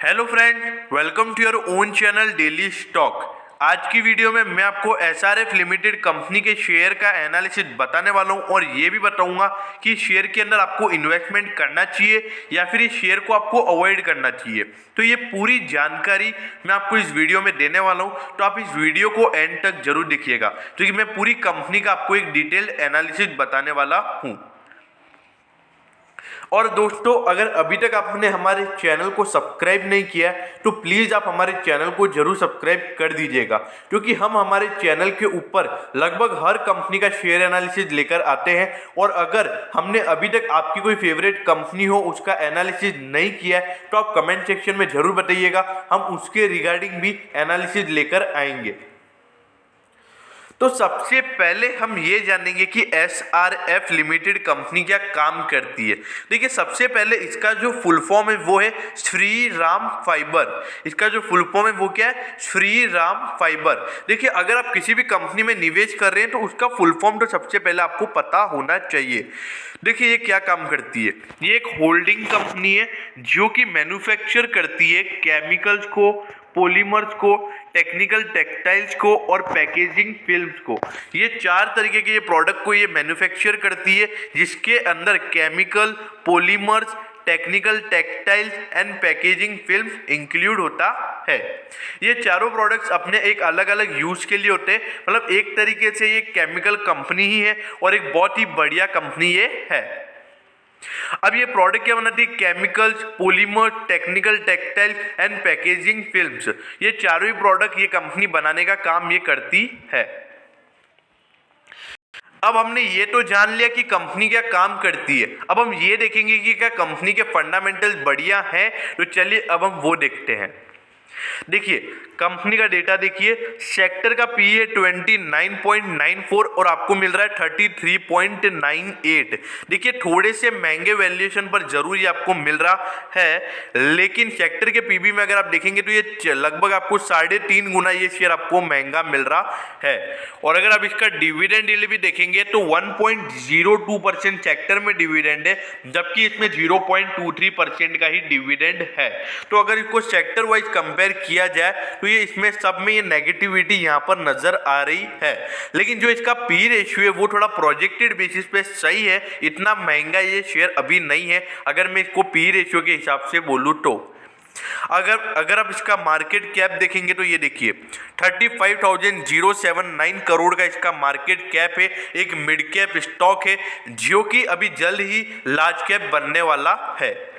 Hello friends, welcome to your own channel daily stock. आज की video में मैं आपको एसआरएफ लिमिटेड कंपनी के शेयर का एनालिसिस बताने वाला हूं और ये भी बताऊंगा कि शेयर के अंदर आपको इन्वेस्टमेंट करना चाहिए या फिर इस शेयर को आपको अवॉइड करना चाहिए। तो ये पूरी जानकारी मैं आपको इस वीडियो में देने वाला हूं, तो आप इस वीडियो को एंड तक जरूर देखिएगा क्योंकि मैं पूरी कंपनी का आपको एक डिटेल्ड एनालिसिस बताने वाला हूँ। और दोस्तों, अगर अभी तक आपने हमारे चैनल को सब्सक्राइब नहीं किया तो प्लीज़ आप हमारे चैनल को जरूर सब्सक्राइब कर दीजिएगा, क्योंकि हम हमारे चैनल के ऊपर लगभग हर कंपनी का शेयर एनालिसिस लेकर आते हैं। और अगर हमने अभी तक आपकी कोई फेवरेट कंपनी हो उसका एनालिसिस नहीं किया है तो आप कमेंट सेक्शन में जरूर बताइएगा, हम उसके रिगार्डिंग भी एनालिसिस लेकर आएंगे। तो सबसे पहले हम ये जानेंगे कि एसआरएफ लिमिटेड कंपनी क्या काम करती है। देखिए, सबसे पहले इसका जो फुल फॉर्म है वो है श्री राम फाइबर। इसका जो फुल फॉर्म है वो क्या है? श्री राम फाइबर। देखिए, अगर आप किसी भी कंपनी में निवेश कर रहे हैं तो उसका फुल फॉर्म तो सबसे पहले आपको पता होना चाहिए। देखिए, ये क्या काम करती है। ये एक होल्डिंग कंपनी है जो कि मैन्युफैक्चर करती है केमिकल्स को, पॉलीमर्स को, टेक्निकल टेक्सटाइल्स को और पैकेजिंग फिल्म्स को। ये चार तरीके के ये प्रोडक्ट को ये मैन्युफैक्चर करती है, जिसके अंदर chemical, polymers, technical textiles and packaging films include होता है। ये चारों प्रोडक्ट्स अपने एक अलग अलग यूज के लिए होते हैं। मतलब एक तरीके से ये केमिकल कंपनी ही है और एक बहुत ही बढ़िया कंपनी ये है। अब ये प्रोडक्ट क्या बनाती है? Chemicals, polymer, technical textile and packaging films. ये चारों ही प्रोडक्ट ये कंपनी बनाने का काम ये करती है। अब हमने ये तो जान लिया कि कंपनी क्या काम करती है। अब हम ये देखेंगे कि क्या कंपनी के फंडामेंटल्स बढ़िया हैं। तो चलिए अब हम वो देखते हैं। देखिए, कंपनी का डेटा देखिए। सेक्टर का पी है 29.94 और आपको मिल रहा है 33.98। देखिए, थोड़े से महंगे वैल्यूएशन पर जरूर ये आपको मिल रहा है, लेकिन सेक्टर के पीबी में अगर आप देखेंगे तो ये लगभग आपको 3.5 गुना ये शेयर आपको महंगा मिल रहा है। और अगर आप इसका डिविडेंड यील्ड भी देखेंगे तो 1.02% सेक्टर में डिविडेंड है, जबकि इसमें 0.23% का ही डिविडेंड है। तो अगर इसको सेक्टर वाइज कंपेयर किया जाए तो ये इसमें सब में ये नेगेटिविटी यहाँ पर नजर आ रही है। लेकिन जो इसका पी रेशियो है वो थोड़ा प्रोजेक्टेड बेसिस पे सही है, इतना महंगा ये शेयर अभी नहीं है अगर मैं इसको पी रेशियो के हिसाब से बोलूँ तो। अगर आप इसका मार्केट कैप देखेंगे तो ये देखिए 35,079 करोड़ का इसका मार्केट कैप है। एक मिड कैप स्टॉक है जो कि अभी जल्द ही लार्ज कैप बनने वाला है।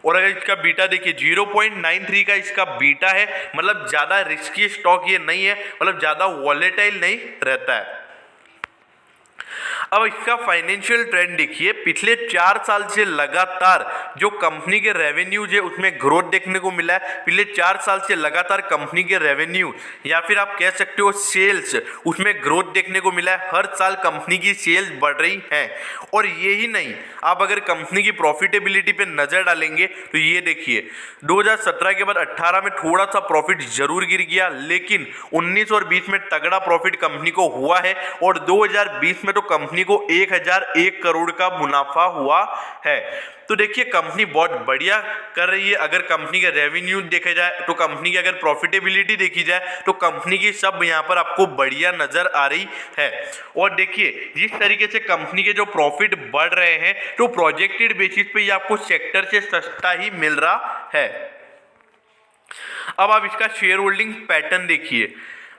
और अगर इसका बीटा देखिए 0.93 का इसका बीटा है, मतलब ज़्यादा रिस्की स्टॉक ये नहीं है, मतलब ज़्यादा वॉलेटाइल नहीं रहता है। अब इसका फाइनेंशियल ट्रेंड देखिए। पिछले 4 साल से लगातार जो कंपनी के रेवेन्यूज है उसमें ग्रोथ देखने को मिला है। पिछले 4 साल से लगातार कंपनी के रेवेन्यू या फिर आप कह सकते हो सेल्स, उसमें ग्रोथ देखने को मिला है। हर साल कंपनी की सेल्स बढ़ रही है। और यही नहीं, आप अगर कंपनी की प्रॉफिटेबिलिटी पे नजर डालेंगे तो ये देखिए 2017 के बाद 18 में थोड़ा सा प्रॉफिट जरूर गिर गया, लेकिन 19 और 20 में तगड़ा प्रॉफिट कंपनी को हुआ है। और 2020 में तो कंपनी को 1001 करोड़ का मुनाफा हुआ है। तो देखिए, कंपनी बहुत बढ़िया कर रही है। अगर कंपनी का रेवेन्यू देखा जाए तो कंपनी की अगर प्रॉफिटेबिलिटी देखी जाए तो कंपनी की सब यहाँ पर आपको बढ़िया नजर आ रही है। और देखिए, जिस तरीके से कंपनी के जो प्रॉफिट बढ़ रहे हैं तो प्रोजेक्टेड बेसिस पे ये आपको सेक्टर से सस्ता ही मिल रहा है। अब आप इसका शेयर होल्डिंग पैटर्न देखिए।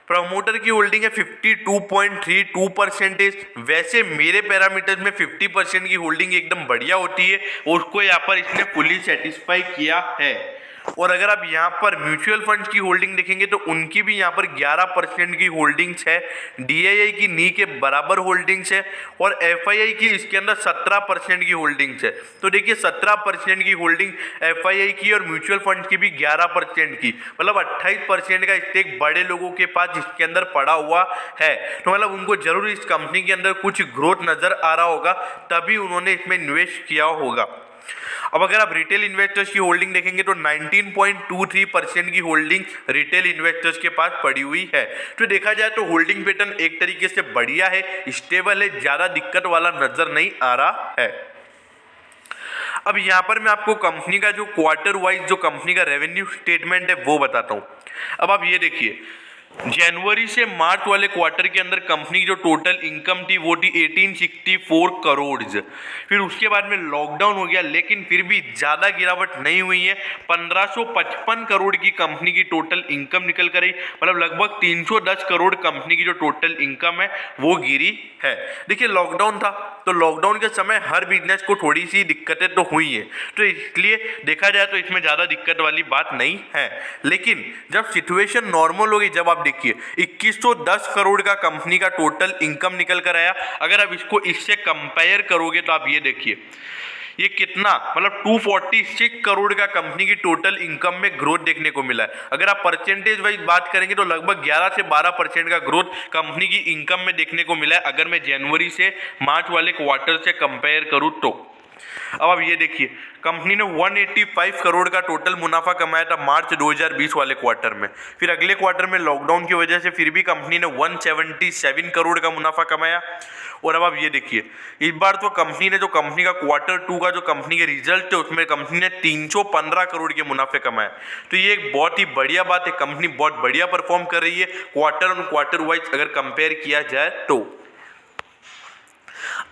प्रमोटर की होल्डिंग है 52.32%। वैसे मेरे पैरामीटर्स में 50% की होल्डिंग एकदम बढ़िया होती है, उसको यहाँ पर इसने फुली सेटिस्फाई किया है। और अगर आप यहाँ पर म्यूचुअल फंड्स की होल्डिंग देखेंगे तो उनकी भी यहाँ पर 11% की होल्डिंग्स है। डीआईआई की नी के बराबर होल्डिंग्स है और एफआईआई की इसके अंदर 17% की होल्डिंग्स है। तो देखिए, 17% की होल्डिंग एफआईआई की और म्यूचुअल फंड्स की भी 11% की, मतलब 28% का स्टेक बड़े लोगों के पास इसके अंदर पड़ा हुआ है। तो मतलब उनको जरूर इस कंपनी के अंदर कुछ ग्रोथ नजर आ रहा होगा, तभी उन्होंने इसमें इन्वेस्ट किया होगा। अब अगर आप रिटेल इन्वेस्टर्स की होल्डिंग देखेंगे तो 19.23% की होल्डिंग रिटेल इन्वेस्टर्स के पास पड़ी हुई है। तो देखा जाए तो होल्डिंग पैटर्न एक तरीके से बढ़िया है, स्टेबल है, ज़्यादा दिक्कत वाला नजर नहीं आ रहा है। अब यहाँ पर मैं आपको कंपनी का जो क्वार्टर वाइज जो कंपनी का रेवेन्यू स्टेटमेंट है वो बताता हूँ। अब आप ये देखिए, जनवरी से मार्च वाले क्वार्टर के अंदर कंपनी की जो टोटल इनकम थी वो थी 1864 करोड़। फिर उसके बाद में लॉकडाउन हो गया, लेकिन फिर भी ज़्यादा गिरावट नहीं हुई है। 1555 करोड़ की कंपनी की टोटल इनकम निकल कर आई, मतलब लगभग 310 करोड़ कंपनी की जो टोटल इनकम है वो गिरी है। देखिए लॉकडाउन था, तो लॉकडाउन के समय हर बिजनेस को थोड़ी सी दिक्कतें तो हुई है, तो इसलिए देखा जाए तो इसमें ज़्यादा दिक्कत वाली बात नहीं है। लेकिन जब सिचुएशन नॉर्मल हो गई, जब आप देखिए 2110 करोड़ का कंपनी का टोटल इनकम निकल कर आया। अगर आप इसको इससे कंपेयर करोगे तो आप ये देखिए ये कितना, मतलब 246 करोड़ का कंपनी की टोटल इनकम में ग्रोथ देखने को मिला है। अगर आप परसेंटेज वाइज बात करेंगे तो लगभग 11 से 12% का ग्रोथ कंपनी की इनकम में देखने को मिला है, अगर मैं जनवरी से मार्च वाले क्वार्टर से कंपेयर करूं तो। अब आप ये देखिए, कंपनी ने 185 करोड़ का टोटल मुनाफा कमाया था मार्च 2020 वाले क्वार्टर में। फिर अगले क्वार्टर में लॉकडाउन की वजह से फिर भी कंपनी ने 177 करोड़ का मुनाफा कमाया। और अब आप ये देखिए, इस बार तो कंपनी ने जो कंपनी का क्वार्टर 2 का जो कंपनी के रिजल्ट है उसमें कंपनी ने 315 करोड़ के मुनाफे कमाए। तो ये एक बहुत ही बढ़िया बात है, कंपनी बहुत बढ़िया परफॉर्म कर रही है क्वार्टर ऑन क्वार्टर वाइज अगर कंपेयर किया जाए तो।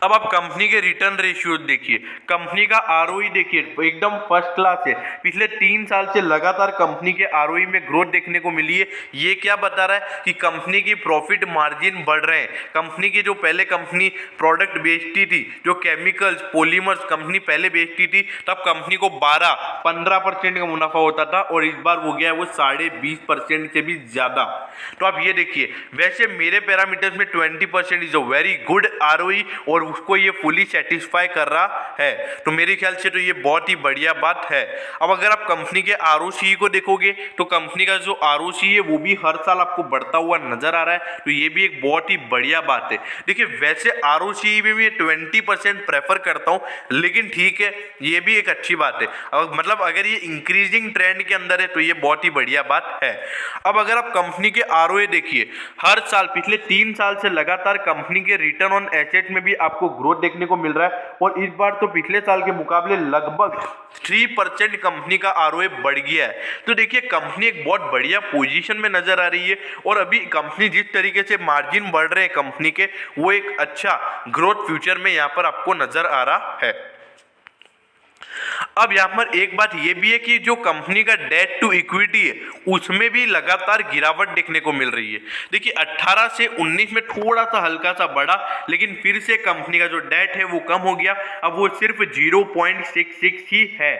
अब आप कंपनी के रिटर्न रेशियो देखिए, कंपनी का आरओई देखिए एकदम फर्स्ट क्लास है। पिछले 3 साल से लगातार कंपनी के आरओई में ग्रोथ देखने को मिली है। ये क्या बता रहा है कि कंपनी की प्रॉफिट मार्जिन बढ़ रहे हैं। कंपनी की जो पहले कंपनी प्रोडक्ट बेचती थी, जो केमिकल्स पॉलीमर्स कंपनी पहले बेचती थी, तब कंपनी को 12-15% का मुनाफा होता था और इस बार हो गया है वो 20.5% से भी ज़्यादा। तो आप ये देखिए, वैसे मेरे पैरामीटर्स में 20% is a very good ROE और उसको ये फुली सेटिस्फाई कर रहा है, तो मेरे ख्याल से तो ये बहुत ही बढ़िया बात है। अब अगर आप कंपनी के आरओसी को देखोगे तो कंपनी का जो आरओसी है वो भी हर साल आपको बढ़ता हुआ नजर आ रहा है, तो ये भी एक बहुत ही बढ़िया बात है। देखिए वैसे आरओसी में भी 20% प्रेफर करता हूँ, लेकिन ठीक है ये भी एक अच्छी बात है। मतलब अगर ये इंक्रीजिंग ट्रेंड के अंदर है तो ये बहुत ही बढ़िया बात है। अब अगर आप कंपनी के आरओए देखिए, हर साल पिछले 3 साल से लगातार कंपनी के रिटर्न ऑन एसेट में भी आपको ग्रोथ देखने को मिल रहा है और इस बार तो पिछले साल के मुकाबले लगभग 3% कंपनी का आरओए बढ़ गया है। तो देखिए कंपनी एक बहुत बढ़िया पोजीशन में नजर आ रही है और अभी कंपनी जिस तरीके से मार्जिन बढ़ रहे हैं कंपनी के, वो एक अच्छा ग्रोथ फ्यूचर में यहाँ पर आपको नजर आ रहा है। अब यहाँ पर एक बात ये भी है कि जो कंपनी का डेट टू इक्विटी है उसमें भी लगातार गिरावट देखने को मिल रही है। देखिए 18 से 19 में थोड़ा सा हल्का सा बढ़ा, लेकिन फिर से कंपनी का जो डेट है वो कम हो गया, अब वो सिर्फ 0.66 ही है।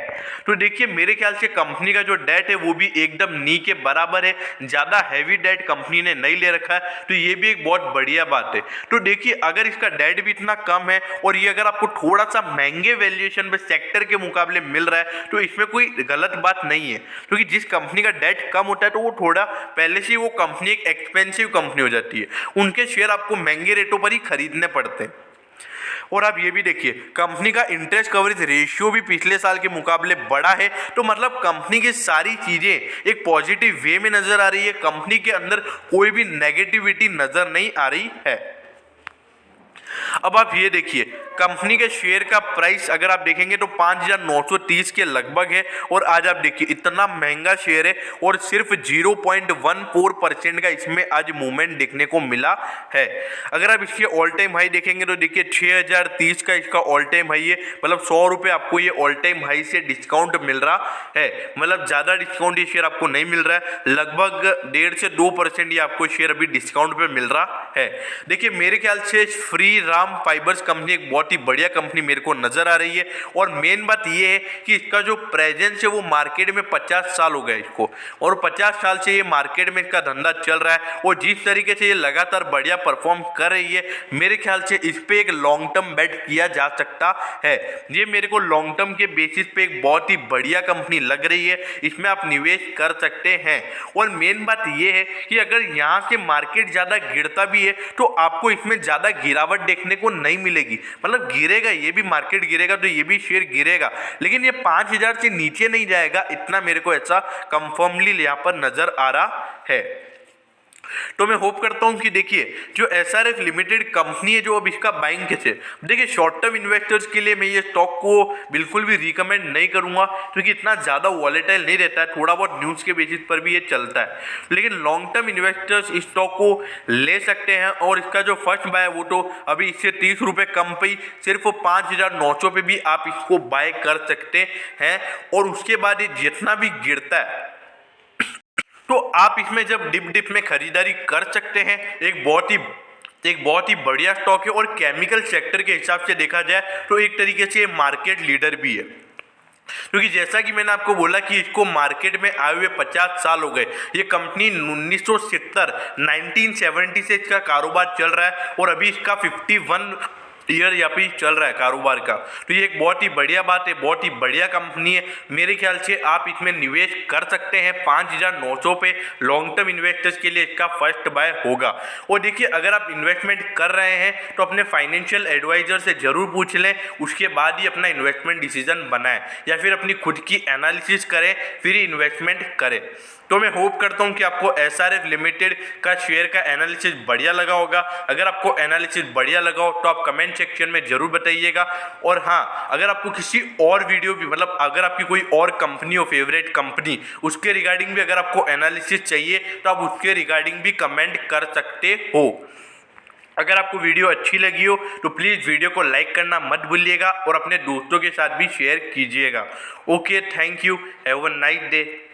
तो देखिए मेरे ख्याल से कंपनी का जो डेट है वो भी एकदम नी के बराबर है, ज़्यादा हैवी डेट कंपनी ने नहीं ले रखा है, तो ये भी एक बहुत बढ़िया बात है। तो देखिए अगर इसका डेट भी इतना कम है और ये अगर आपको थोड़ा सा महंगे वैल्यूएशन पे सेक्टर के मुकाबले मिल रहा है तो इसमें कोई गलत बात नहीं है, क्योंकि जिस कंपनी का डेट कम होता है तो वो थोड़ा पहले से वो कंपनी एक एक्सपेंसिव कंपनी हो जाती है, उनके शेयर आपको महंगे रेटों पर ही खरीदने पड़ते हैं। और आप ये भी देखिए कंपनी का इंटरेस्ट कवरेज रेशियो भी पिछले साल के मुकाबले बढ़ा है, तो मतलब कंपनी की सारी चीजें एक पॉजिटिव वे में नजर आ रही है, कंपनी के अंदर कोई भी नेगेटिविटी नजर नहीं आ रही है। अब आप ये देखिए कंपनी के शेयर का प्राइस अगर आप देखेंगे तो 5,930 के लगभग है और आज आप देखिए इतना महंगा शेयर है और सिर्फ 0.14% का इसमें आज मूवमेंट देखने को मिला है। अगर आप इसके ऑल टाइम हाई देखेंगे तो देखिए 6,030 का इसका ऑल टाइम हाई है, मतलब 100 रुपये आपको ये ऑल टाइम हाई से डिस्काउंट मिल रहा है, मतलब ज़्यादा डिस्काउंट ये शेयर आपको नहीं मिल रहा है, लगभग 1.5 से 2% ये आपको शेयर अभी डिस्काउंट पे मिल रहा है। देखिए मेरे ख्याल से फ्री राम फाइबर्स कंपनी एक बहुत ही बढ़िया कंपनी मेरे को नजर आ रही है और मेन बात ये है कि इसका जो प्रेजेंस है वो मार्केट में 50 साल हो गए इसको, और 50 साल से ये मार्केट में इसका धंधा चल रहा है और जिस तरीके से ये लगातार बढ़िया परफॉर्म कर रही है, मेरे ख्याल से इस पे एक लॉन्ग टर्म बेट किया जा सकता है। ये मेरे को लॉन्ग टर्म के बेसिस पे एक बहुत ही बढ़िया कंपनी लग रही है, इसमें आप निवेश कर सकते हैं। और मेन बात ये है कि अगर यहाँ से मार्केट ज़्यादा गिरता भी है तो आपको इसमें ज़्यादा गिरावट देखने को नहीं मिलेगी, मतलब गिरेगा ये भी, मार्केट गिरेगा तो ये भी शेयर गिरेगा, लेकिन ये 5,000 से नीचे नहीं जाएगा, इतना मेरे को ऐसा कंफर्मली यहाँ पर नजर आ रहा है। तो मैं होप करता हूँ कि देखिए जो एसआरएफ लिमिटेड कंपनी है जो अब इसका बाइंग कैसे, देखिए शॉर्ट टर्म इन्वेस्टर्स के लिए मैं ये स्टॉक को बिल्कुल भी रिकमेंड नहीं करूंगा क्योंकि इतना ज़्यादा वॉलेटाइल नहीं रहता है, थोड़ा बहुत न्यूज़ के बेसिस पर भी ये चलता है। लेकिन लॉन्ग टर्म इन्वेस्टर्स इस स्टॉक को ले सकते हैं और इसका जो फर्स्ट बाय है वो तो अभी इससे 30 रुपये कम पे ही सिर्फ 5,900 पे भी आप इसको बाय कर सकते हैं। और उसके बाद ये जितना भी गिरता है तो आप इसमें जब डिप में खरीदारी कर सकते हैं। एक बहुत ही बढ़िया स्टॉक है और केमिकल सेक्टर के हिसाब से देखा जाए तो एक तरीके से मार्केट लीडर भी है, क्योंकि जैसा कि मैंने आपको बोला कि इसको मार्केट में आए हुए 50 साल हो गए। ये कंपनी 1970 से इसका कारोबार चल रहा है और अभी इसका 51 ईयर यहाँ पे चल रहा है कारोबार का। तो ये एक बहुत ही बढ़िया बात है, बहुत ही बढ़िया कंपनी है। मेरे ख्याल से आप इसमें निवेश कर सकते हैं 5,900 पे। लॉन्ग टर्म इन्वेस्टर्स के लिए इसका फर्स्ट बाय होगा। और देखिए अगर आप इन्वेस्टमेंट कर रहे हैं तो अपने फाइनेंशियल एडवाइजर से जरूर पूछ लें, उसके बाद ही अपना इन्वेस्टमेंट डिसीजन बनाएं या फिर अपनी खुद की एनालिसिस करें फिर इन्वेस्टमेंट करें। तो मैं होप करता हूं कि आपको एसआरएफ लिमिटेड का शेयर का एनालिसिस बढ़िया लगा होगा। अगर आपको एनालिसिस बढ़िया लगा हो तो आप कमेंट सेक्शन में जरूर बताइएगा। और हाँ, अगर आपको किसी और वीडियो भी मतलब अगर आपकी कोई और कंपनी हो, फेवरेट कंपनी, उसके रिगार्डिंग भी अगर आपको एनालिसिस चाहिए तो आप उसके रिगार्डिंग भी कमेंट कर सकते हो। अगर आपको वीडियो अच्छी लगी हो तो प्लीज़ वीडियो को लाइक करना मत भूलिएगा और अपने दोस्तों के साथ भी शेयर कीजिएगा। Okay, thank you, have a nice day.